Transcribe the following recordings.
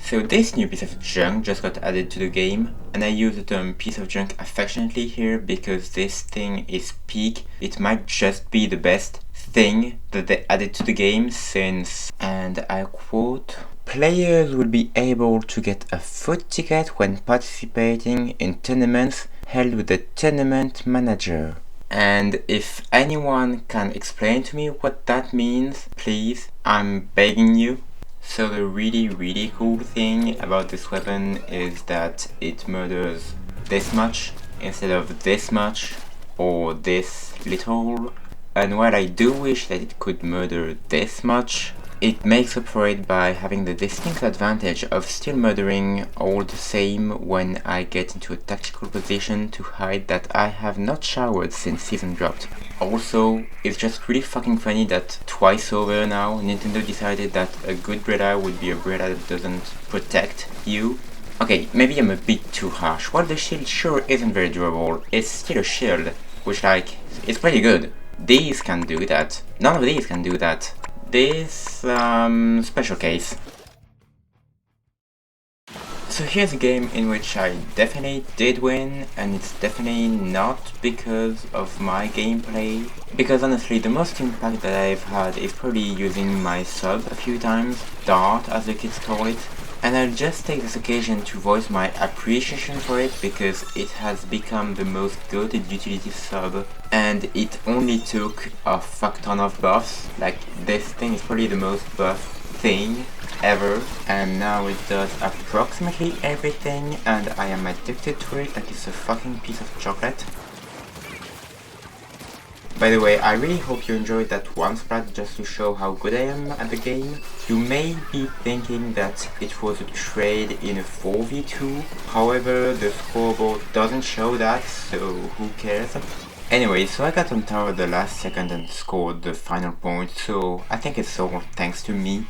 So this new piece of junk just got added to the game, and I use the term piece of junk affectionately here because this thing is peak. It might just be the best thing that they added to the game since, and I quote, players will be able to get a foot ticket when participating in tournaments held with the tournament manager. And if anyone can explain to me what that means, please, I'm begging you. So the really cool thing about this weapon is that it murders this much instead of this much or this little. And while I do wish that it could murder this much, it makes up for it by having the distinct advantage of still murdering all the same when I get into a tactical position to hide that I have not showered since season dropped. Also, it's just really fucking funny that twice over now, Nintendo decided that a good BRELLA would be a BRELLA that doesn't protect you. Okay, maybe I'm a bit too harsh. While the shield sure isn't very durable, it's still a shield, which it's pretty good. These can do that. None of these can do that. This, special case. So here's a game in which I definitely did win, and it's definitely not because of my gameplay. Because honestly, the most impact that I've had is probably using my sub a few times, Dart as the kids call it. And I'll just take this occasion to voice my appreciation for it because it has become the most goated utility sub, and it only took a fuck ton of buffs. Like, this thing is probably the most buff thing ever, and now it does approximately everything, and I am addicted to it like it's a fucking piece of chocolate. By the way, I really hope you enjoyed that one splat just to show how good I am at the game. You may be thinking that it was a trade in a 4v2, however the scoreboard doesn't show that, so who cares? Anyway, so I got on tower the last second and scored the final point, so I think it's all thanks to me.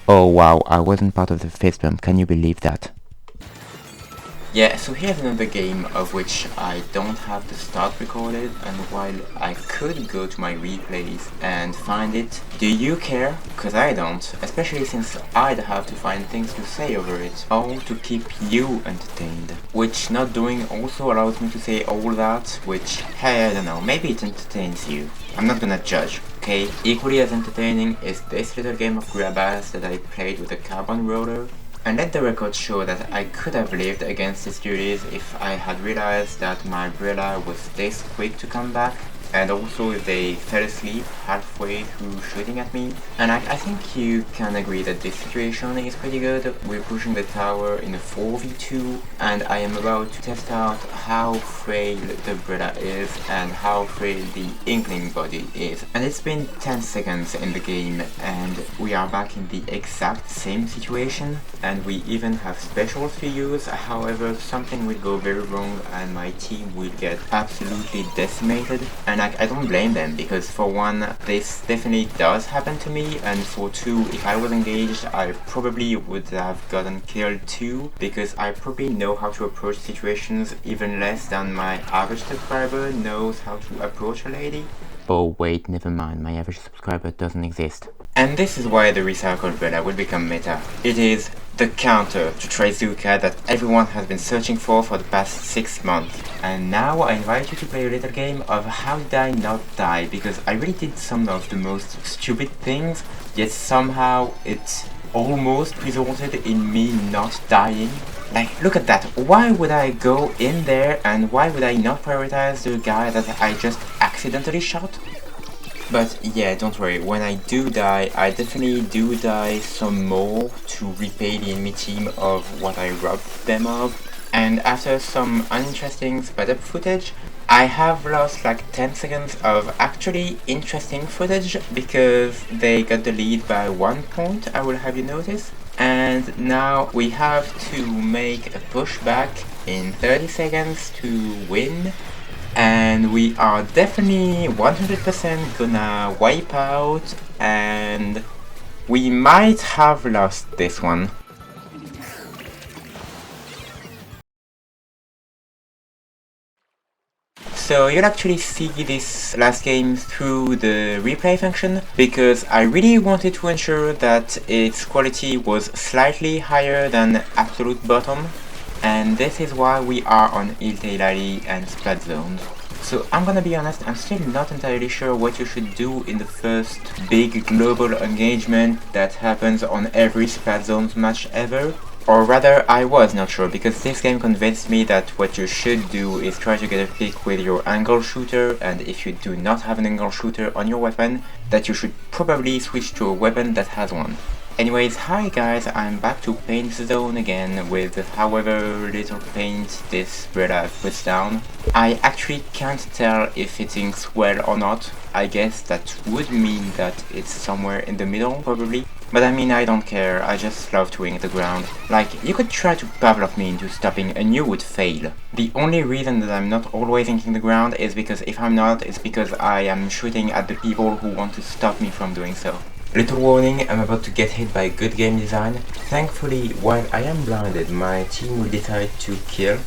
Oh wow, I wasn't part of the face bump, can you believe that? Yeah, so here's another game of which I don't have the start recorded, and while I could go to my replays and find it, do you care? Cause I don't, especially since I'd have to find things to say over it, all to keep you entertained. Which not doing also allows me to say all that, which, hey, I don't know, maybe it entertains you. I'm not gonna judge, okay? Equally as entertaining is this little game of grab ass that I played with a carbon roller. And let the record show that I could have lived against its duties if I had realized that my BRELLA was this quick to come back, and also if they fell asleep halfway through shooting at me. And I think you can agree that this situation is pretty good. We're pushing the tower in a 4v2, and I am about to test out how frail the BRELLA is and how frail the Inkling body is. And it's been 10 seconds in the game, and we are back in the exact same situation, and we even have specials to use. However, something will go very wrong and my team will get absolutely decimated. And I don't blame them, because for one, this definitely does happen to me, and for two, if I was engaged, I probably would have gotten killed too, because I probably know how to approach situations even less than my average subscriber knows how to approach a lady. Oh wait, never mind, my average subscriber doesn't exist. And this is why the recycled BRELLA will become meta. It is the counter to Trizuka that everyone has been searching for the past 6 months. And now I invite you to play a little game of how did I not die, because I really did some of the most stupid things, yet somehow it almost resulted in me not dying. Like, look at that. Why would I go in there, and why would I not prioritize the guy that I just accidentally shot? But yeah, don't worry, when I do die, I definitely do die some more to repay the enemy team of what I robbed them of. And after some uninteresting sped up footage, I have lost like 10 seconds of actually interesting footage because they got the lead by 1 point, I will have you notice. And now we have to make a pushback in 30 seconds to win. And we are definitely 100% gonna wipe out, and we might have lost this one. So you'll actually see this last game through the replay function, because I really wanted to ensure that its quality was slightly higher than absolute bottom, and this is why we are on Hilltail Alley and Splat Zones. So I'm gonna be honest, I'm still not entirely sure what you should do in the first big global engagement that happens on every Splat Zones match ever. Or rather, I was not sure, because this game convinced me that what you should do is try to get a pick with your angle shooter, and if you do not have an angle shooter on your weapon, that you should probably switch to a weapon that has one. Anyways, hi guys, I'm back to Paint Zone again with however little paint this BRELLA puts down. I actually can't tell if it inks well or not. I guess that would mean that it's somewhere in the middle, probably. But I mean, I don't care, I just love to ink the ground. Like, you could try to Pavlov me into stopping and you would fail. The only reason that I'm not always inking the ground is because if I'm not, it's because I am shooting at the people who want to stop me from doing so. Little warning, I'm about to get hit by good game design. Thankfully, while I am blinded, my team will decide to kill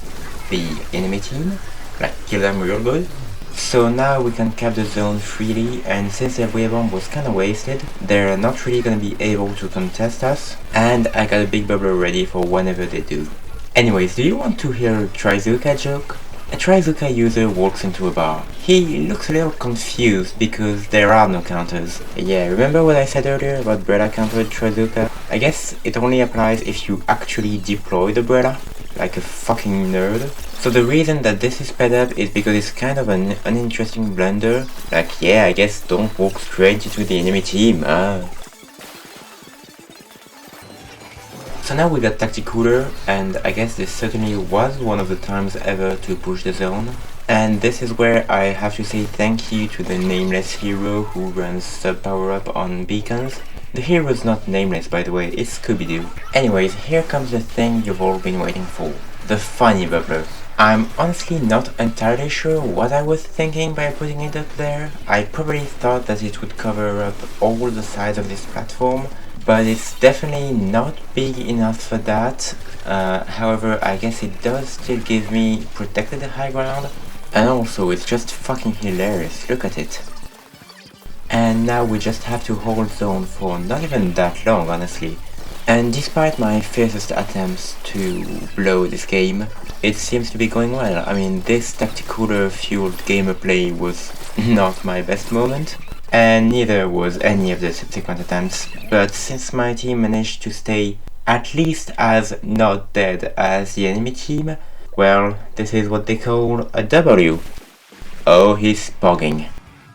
the enemy team, like kill them real good. So now we can cap the zone freely, and since their wave bomb was kinda wasted, they're not really gonna be able to contest us, and I got a big bubbler ready for whenever they do. Anyways, do you want to hear a Trizuka joke? A Trizuka user walks into a bar. He looks a little confused because there are no counters. Yeah, remember what I said earlier about BRELLA countered Trizuka? I guess it only applies if you actually deploy the BRELLA, like a fucking nerd. So the reason that this is sped up is because it's kind of an uninteresting blunder. Like, yeah, I guess don't walk straight into the enemy team, So now we got Tacticooler, and I guess this certainly was one of the times ever to push the zone. And this is where I have to say thank you to the nameless hero who runs sub power up on beacons. The hero's not nameless, by the way, it's Scooby-Doo. Anyways, here comes the thing you've all been waiting for. The funny bubbler. I'm honestly not entirely sure what I was thinking by putting it up there. I probably thought that it would cover up all the sides of this platform, but it's definitely not big enough for that. However, I guess it does still give me protected high ground, and also it's just fucking hilarious, look at it. And now we just have to hold zone for not even that long, honestly. And despite my fiercest attempts to blow this game, it seems to be going well. I mean, this Tacticooler fueled gameplay was not my best moment, and neither was any of the subsequent attempts, but since my team managed to stay at least as not dead as the enemy team, well, this is what they call a W. Oh, he's pogging.